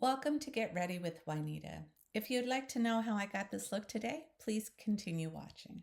Welcome to Get Ready with Juanita. If you'd like to know how I got this look today, please continue watching.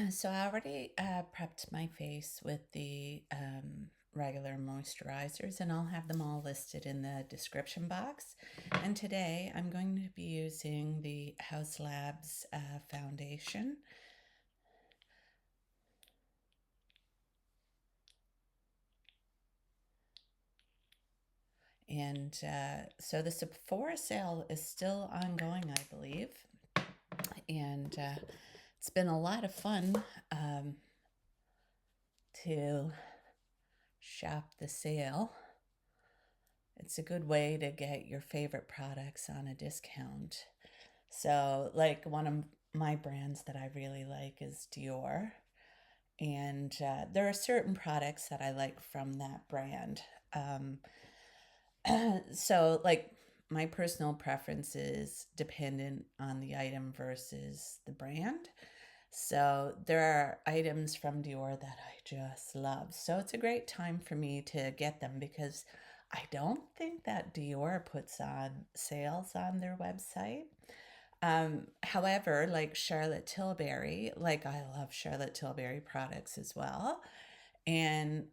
So I already prepped my face with the regular moisturizers, and I'll have them all listed in the description box. And today I'm going to be using the House Labs foundation. And so the Sephora sale is still ongoing, I believe. And it's been a lot of fun to shop the sale. It's a good way to get your favorite products on a discount. So, like one of my brands that I really like is Dior. And there are certain products that I like from that brand. So, like, my personal preference is dependent on the item versus the brand. So there are items from Dior that I just love. So it's a great time for me to get them because I don't think that Dior puts on sales on their website. However, like Charlotte Tilbury, like I love Charlotte Tilbury products as well. And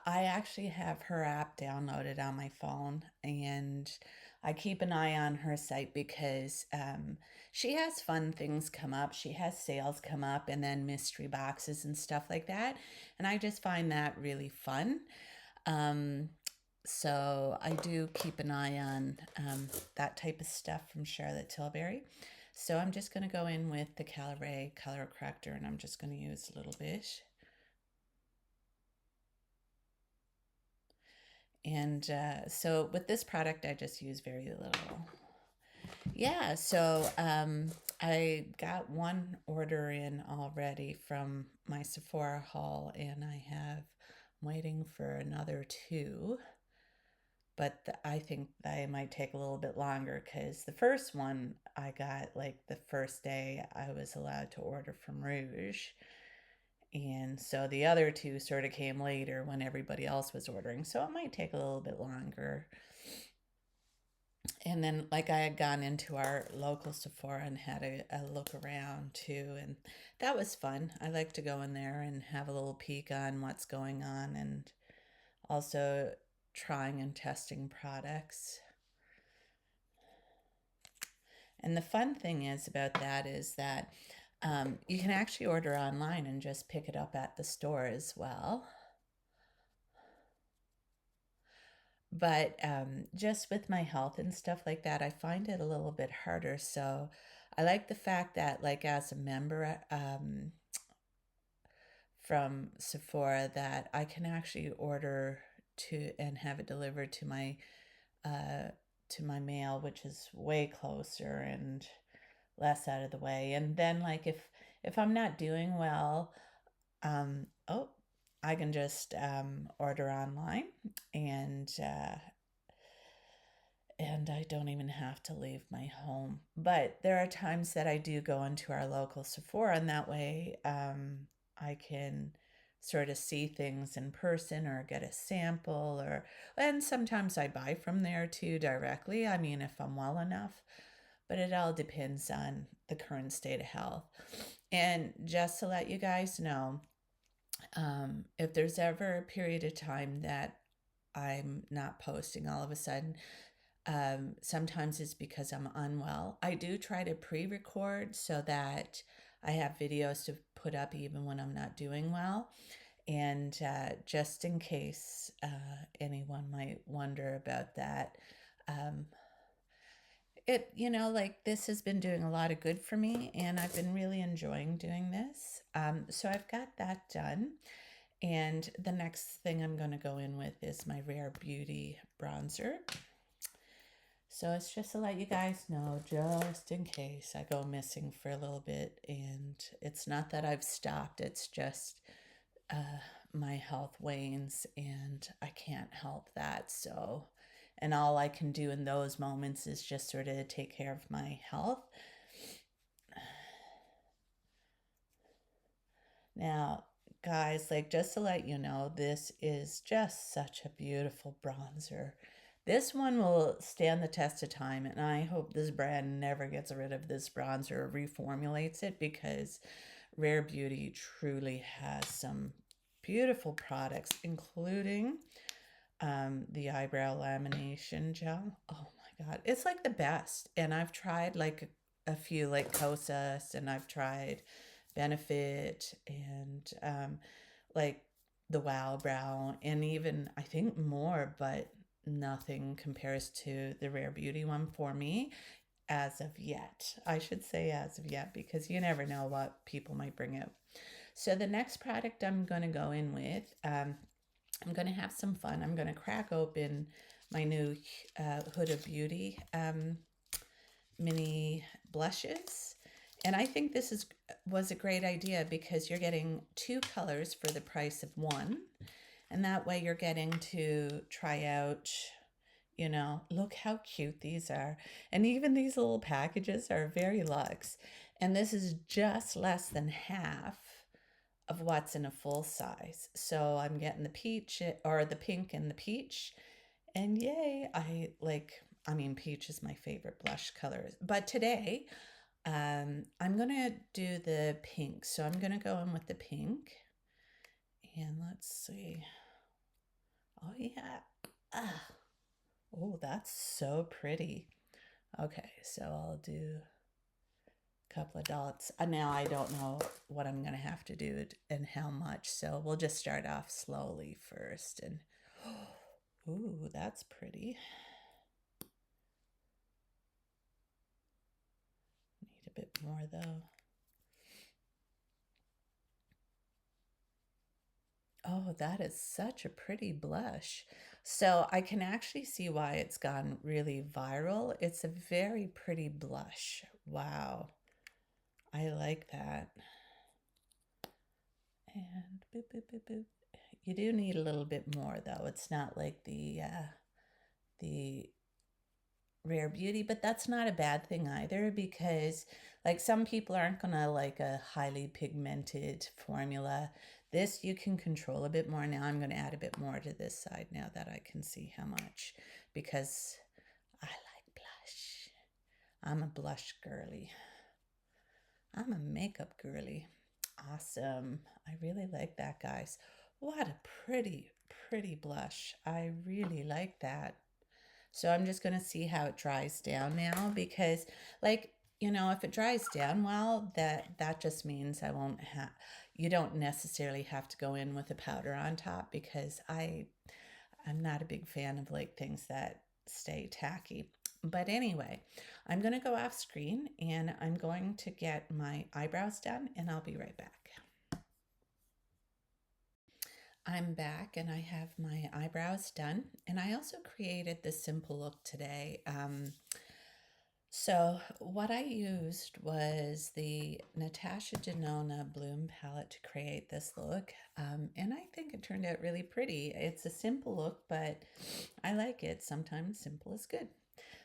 I actually have her app downloaded on my phone, and I keep an eye on her site because she has fun things come up. She has sales come up and then mystery boxes and stuff like that. And I just find that really fun. Um, so I do keep an eye on that type of stuff from Charlotte Tilbury. So I'm just going to go in with the Calibre color corrector, and I'm just going to use a little bit. And so with this product, I just use very little. Yeah, so I got one order in already from my Sephora haul, and I'm waiting for another two. But I think they might take a little bit longer because the first one I got like the first day I was allowed to order from Rouge. And so the other two sort of came later when everybody else was ordering. So it might take a little bit longer. And then, like, I had gone into our local Sephora and had a look around too. And that was fun. I like to go in there and have a little peek on what's going on and also trying and testing products. And the fun thing is about that is that you can actually order online and just pick it up at the store as well. But just with my health and stuff like that, I find it a little bit harder. So I like the fact that, like, as a member from Sephora, that I can actually order to and have it delivered uh, to my mail, which is way closer and less out of the way. And then, like, if I'm not doing well, oh, I can just order online, and I don't even have to leave my home. But there are times that I do go into our local Sephora, and that way I can sort of see things in person or get a sample, and sometimes I buy from there too directly. I mean, if I'm well enough, but it all depends on the current state of health. And just to let you guys know, if there's ever a period of time that I'm not posting all of a sudden, sometimes it's because I'm unwell. I do try to pre record so that I have videos to put up even when I'm not doing well. And just in case anyone might wonder about that, um, like, this has been doing a lot of good for me, and I've been really enjoying doing this. So I've got that done. And the next thing I'm going to go in with is my Rare Beauty bronzer. So it's just to let you guys know, just in case I go missing for a little bit. And it's not that I've stopped, it's just my health wanes and I can't help that. So, and all I can do in those moments is just sort of take care of my health. Now, guys, like just to let you know, this is just such a beautiful bronzer. This one will stand the test of time, and I hope this brand never gets rid of this bronzer or reformulates it, because Rare Beauty truly has some beautiful products, including the eyebrow lamination gel. Oh my God, it's like the best. And I've tried like a few, like Kosas, and I've tried Benefit, and like the Wow Brow, and even I think more, but nothing compares to the Rare Beauty one for me as of yet. I should say as of yet, because you never know what people might bring out. So the next product I'm going to go in with, I'm going to have some fun. I'm going to crack open my new Huda Beauty mini blushes. And I think this was a great idea, because you're getting two colors for the price of one. And that way you're getting to try out, look how cute these are. And even these little packages are very luxe. And this is just less than half of what's in a full size. So I'm getting the peach, or the pink and the peach. And yay, peach is my favorite blush color. But today, I'm going to do the pink. So I'm going to go in with the pink. And let's see. Oh, yeah. Ah. Oh, that's so pretty. Okay, so I'll do a couple of dots. Now I don't know what I'm going to have to do and how much. So we'll just start off slowly first. And ooh, that's pretty. Need a bit more though. Oh, that is such a pretty blush. So I can actually see why it's gone really viral. It's a very pretty blush. Wow. I like that. And boop, boop, boop, boop. You do need a little bit more though. It's not like the Rare Beauty, but that's not a bad thing either, because like some people aren't gonna like a highly pigmented formula. This you can control a bit more. Now I'm going to add a bit more to this side now that I can see how much, because I like blush. I'm a blush girly. I'm a makeup girly. Awesome. I really like that, guys. What a pretty, pretty blush. I really like that. So I'm just going to see how it dries down now, because if it dries down well, that just means you don't necessarily have to go in with a powder on top, because I'm not a big fan of like things that stay tacky. But anyway, I'm going to go off screen and I'm going to get my eyebrows done, and I'll be right back. I'm back and I have my eyebrows done, and I also created this simple look today. So what I used was the Natasha Denona Bloom Palette to create this look, and I think it turned out really pretty. It's a simple look, but I like it. Sometimes simple is good.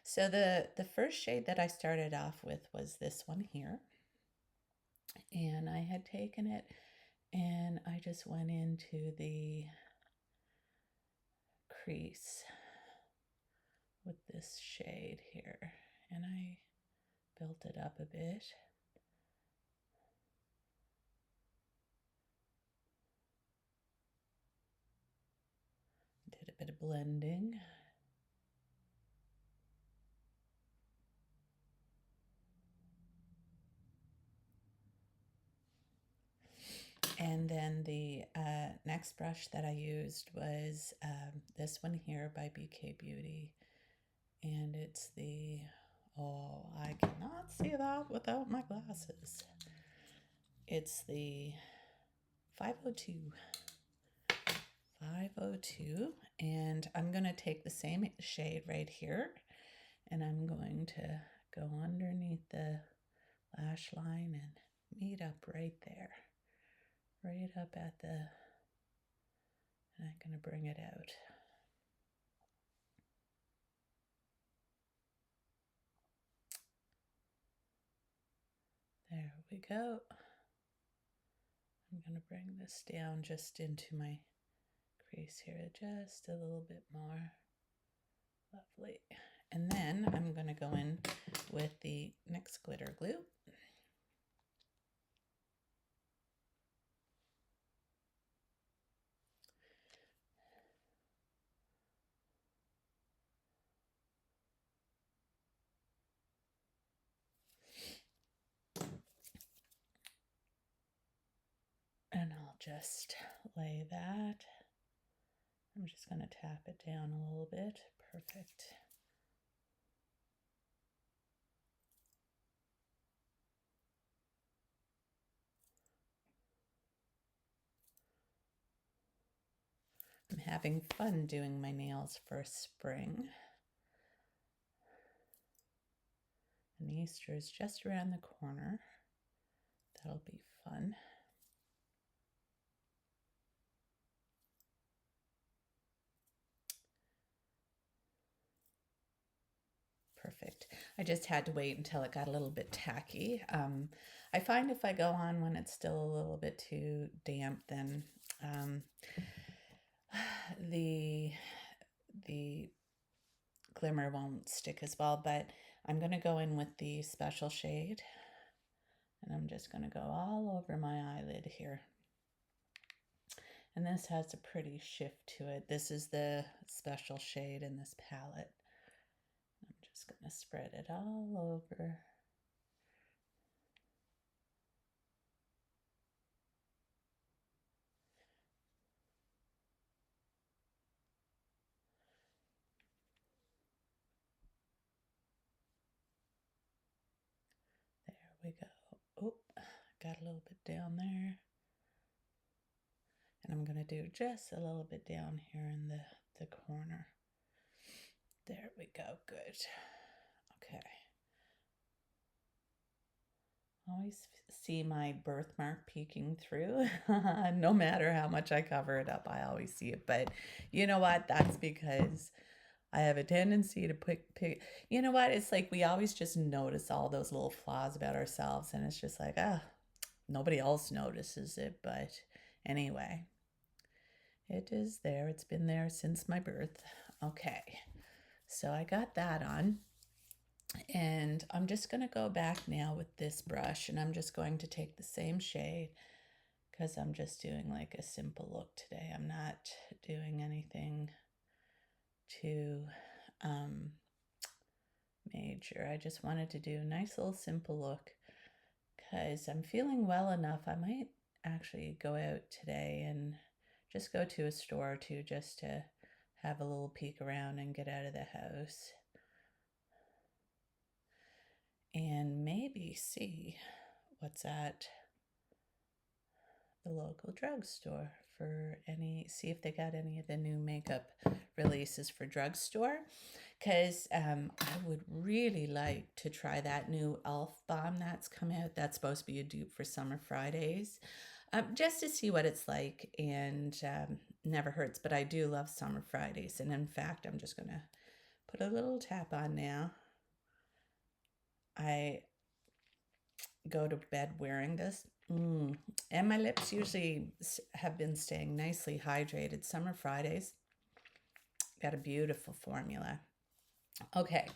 So the first shade that I started off with was this one here, and I had taken it and I just went into the crease with this shade here, and I built it up a bit. Did a bit of blending. And then the next brush that I used was this one here by BK Beauty. And it's I cannot see that without my glasses. It's the 502. 502. And I'm going to take the same shade right here, and I'm going to go underneath the lash line and meet up right there. Right up at and I'm going to bring it out. There we go. I'm going to bring this down just into my crease here, just a little bit more. Lovely. And then I'm going to go in with the NYX glitter glue. And I'll just lay that. I'm just going to tap it down a little bit. Perfect. I'm having fun doing my nails for spring. And Easter is just around the corner. That'll be fun. Perfect. I just had to wait until it got a little bit tacky. I find if I go on when it's still a little bit too damp, then the glimmer won't stick as well. But I'm going to go in with the special shade, and I'm just going to go all over my eyelid here. And this has a pretty shift to it. This is the special shade in this palette. I'm just going to spread it all over. There we go. Oh, got a little bit down there. And I'm going to do just a little bit down here in the corner. There we go. Good. Okay. Always see my birthmark peeking through. No matter how much I cover it up, I always see it. But you know what? That's because I have a tendency to pick. You know what? It's like we always just notice all those little flaws about ourselves. And it's just like, nobody else notices it. But anyway, it is there. It's been there since my birth. Okay. So I got that on. And I'm just going to go back now with this brush, and I'm just going to take the same shade because I'm just doing like a simple look today. I'm not doing anything too major. I just wanted to do a nice little simple look because I'm feeling well enough. I might actually go out today and just go to a store or two just to have a little peek around and get out of the house. And maybe see what's at the local drugstore for see if they got any of the new makeup releases for drugstore. Because I would really like to try that new e.l.f. balm that's come out. That's supposed to be a dupe for Summer Fridays. Just to see what it's like, and never hurts. But I do love Summer Fridays. And in fact, I'm just going to put a little tap on now. I go to bed wearing this. And my lips usually have been staying nicely hydrated. Summer Fridays got a beautiful formula. Okay,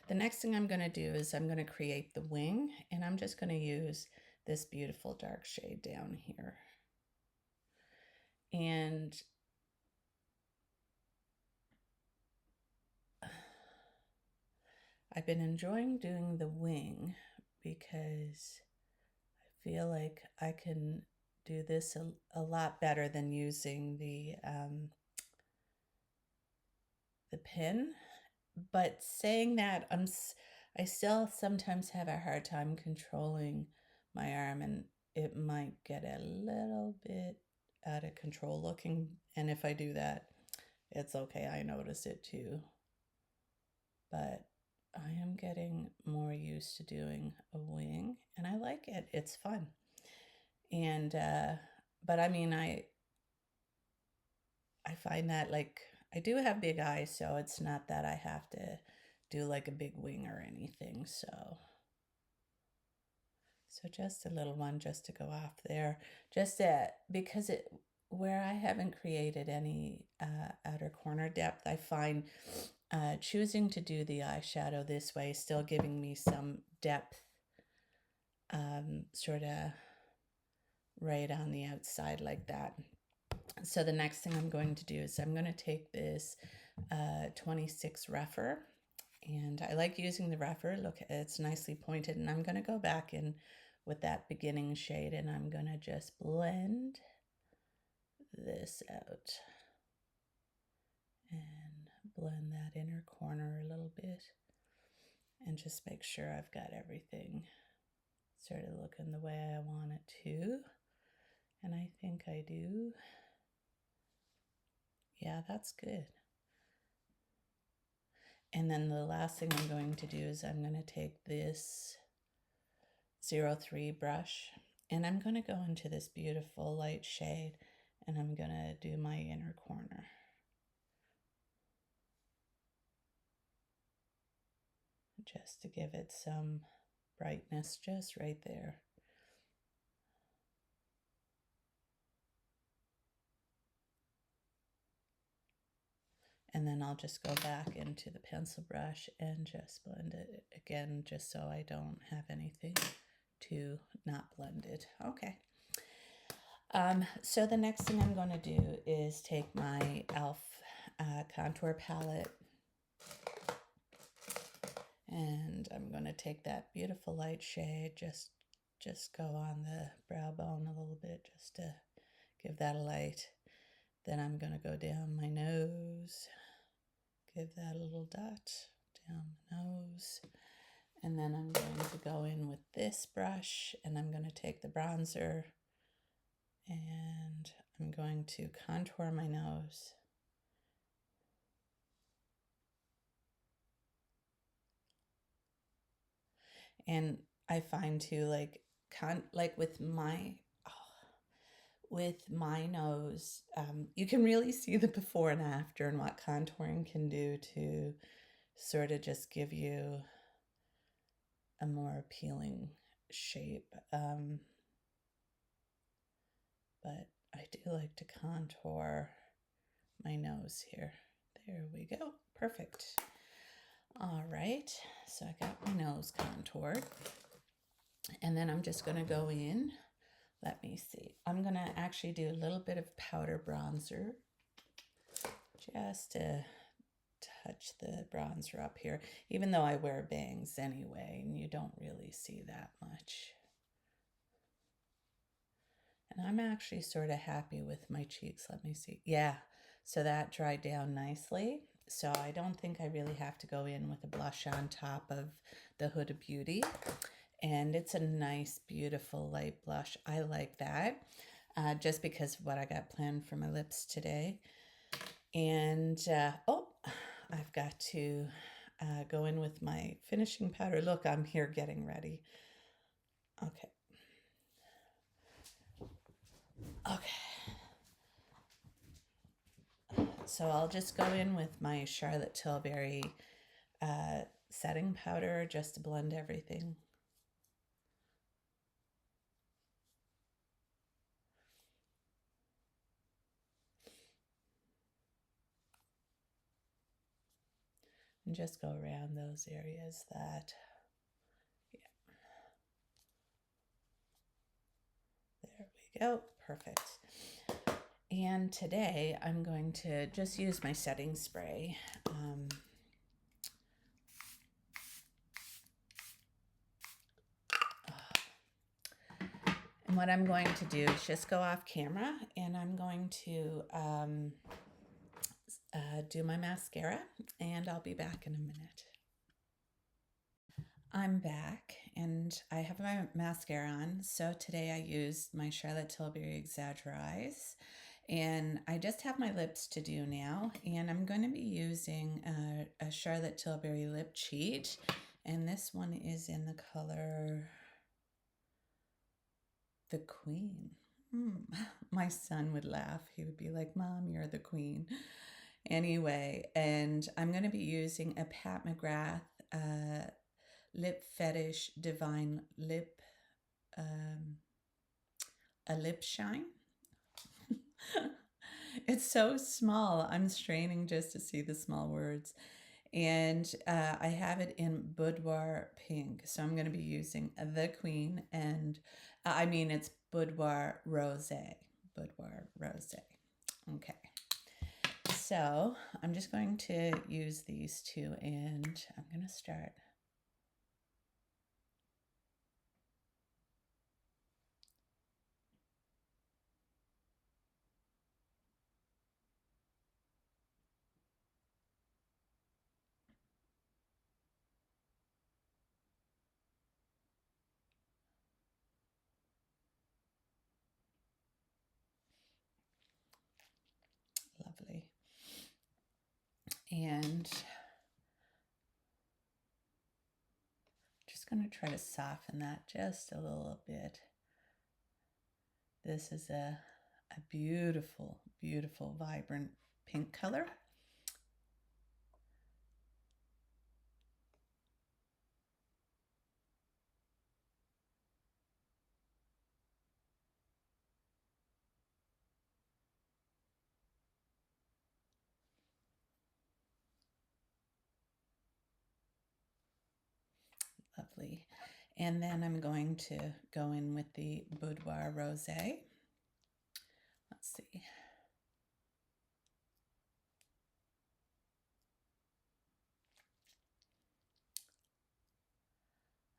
the next thing I'm going to do is I'm going to create the wing, and I'm just going to use this beautiful dark shade down here. And I've been enjoying doing the wing because I feel like I can do this a lot better than using the pin. But saying that, I still sometimes have a hard time controlling my arm, and it might get a little bit out of control looking. And if I do that, it's okay. I notice it too. But I am getting more used to doing a wing, and I like it. It's fun. And but I mean, I find that, like, I do have big eyes, so it's not that I have to do like a big wing or anything. So just a little one just to go off there, because where I haven't created any outer corner depth, I find choosing to do the eyeshadow this way, still giving me some depth, sort of right on the outside like that. So the next thing I'm going to do is I'm going to take this 26 rougher, and I like using the rougher. Look, it's nicely pointed, and I'm going to go back in with that beginning shade, and I'm going to just blend this out and blend that inner corner a little bit, and just make sure I've got everything sort of looking the way I want it to. And I think I do. Yeah, that's good. And then the last thing I'm going to do is I'm going to take this 03 brush, and I'm going to go into this beautiful light shade, and I'm going to do my inner corner. Just to give it some brightness, just right there. And then I'll just go back into the pencil brush and just blend it again, just so I don't have anything too not blended. Okay. So the next thing I'm going to do is take my e.l.f. Contour palette, and I'm going to take that beautiful light shade, just go on the brow bone a little bit, just to give that a light. Then I'm going to go down my nose, give that a little dot down the nose. And then I'm going to go in with this brush, and I'm going to take the bronzer, and I'm going to contour my nose. And I find too, like with my nose, you can really see the before and after, and what contouring can do to sort of just give you a more appealing shape. But I do like to contour my nose here. There we go. Perfect. All right. So I got my nose contoured. And then I'm just going to go in. Let me see. I'm going to actually do a little bit of powder bronzer, just to touch the bronzer up here, even though I wear bangs anyway, and you don't really see that much. And I'm actually sort of happy with my cheeks. Let me see. Yeah, so that dried down nicely. So I don't think I really have to go in with a blush on top of the Huda Beauty. And it's a nice, beautiful light blush. I like that, just because of what I got planned for my lips today. And, oh, I've got to go in with my finishing powder. Look, I'm here getting ready. Okay. So I'll just go in with my Charlotte Tilbury setting powder, just to blend everything. And just go around those areas that, yeah. There we go. Perfect. And today I'm going to just use my setting spray. And what I'm going to do is just go off camera, and I'm going to do my mascara, and I'll be back in a minute. I'm back, and I have my mascara on. So today I used my Charlotte Tilbury Exaggerize, and I just have my lips to do now, and I'm going to be using a Charlotte Tilbury Lip Cheat, and this one is in the color The Queen. My son would laugh. He would be like, Mom, you're the queen. Anyway, and I'm going to be using a Pat McGrath Lip Fetish Divine Lip um, a lip shine. It's so small. I'm straining just to see the small words. And I have it in Boudoir Pink. So I'm going to be using the Queen and I mean, it's Boudoir Rose. Boudoir Rose. Okay. So I'm just going to use these two and I'm going to start. Lovely. And just going to try to soften that just a little bit. This is a beautiful, beautiful, vibrant pink color. Lovely. And then I'm going to go in with the Boudoir Rosé. Let's see.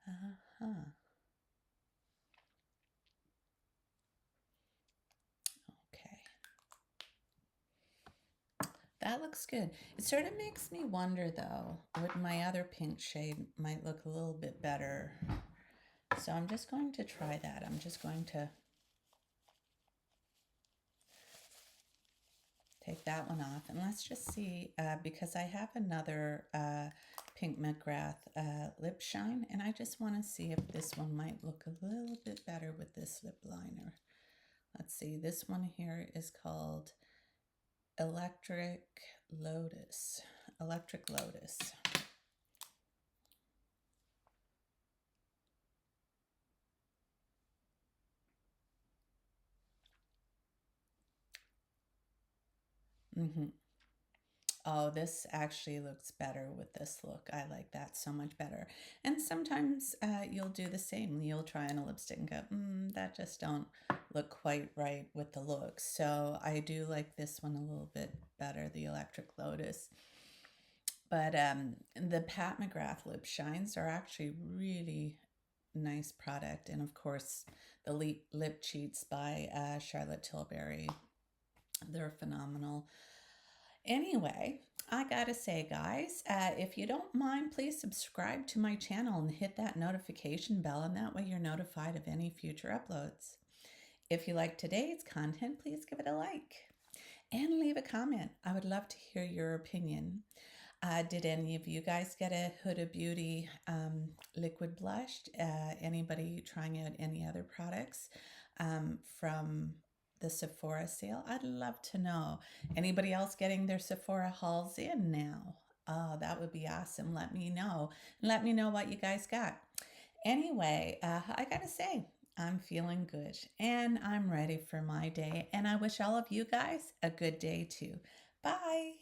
Uh-huh. Okay. That looks good. It sort of makes me wonder, though, would my other pink shade might look a little bit better. So I'm just going to try that. I'm just going to take that one off. And let's just see, because I have another Pink McGrath lip shine, and I just want to see if this one might look a little bit better with this lip liner. Let's see, this one here is called Electric Lotus. Electric Lotus. Mm-hmm. Oh, this actually looks better with this look. I like that so much better. And sometimes you'll do the same. You'll try on a lipstick and go, that just don't look quite right with the look. So I do like this one a little bit better, the Electric Lotus. But the Pat McGrath lip shines are actually really nice product. And of course, the lip cheats by Charlotte Tilbury. They're phenomenal. Anyway, I gotta say, guys, if you don't mind, please subscribe to my channel and hit that notification bell, and that way you're notified of any future uploads. If you like today's content, please give it a like and leave a comment. I would love to hear your opinion. Did any of you guys get a Huda Beauty liquid blush? Anybody trying out any other products from the Sephora sale? I'd love to know. Anybody else getting their Sephora hauls in now? Oh, that would be awesome. Let me know. Let me know what you guys got. Anyway, I gotta say, I'm feeling good and I'm ready for my day. And I wish all of you guys a good day too. Bye.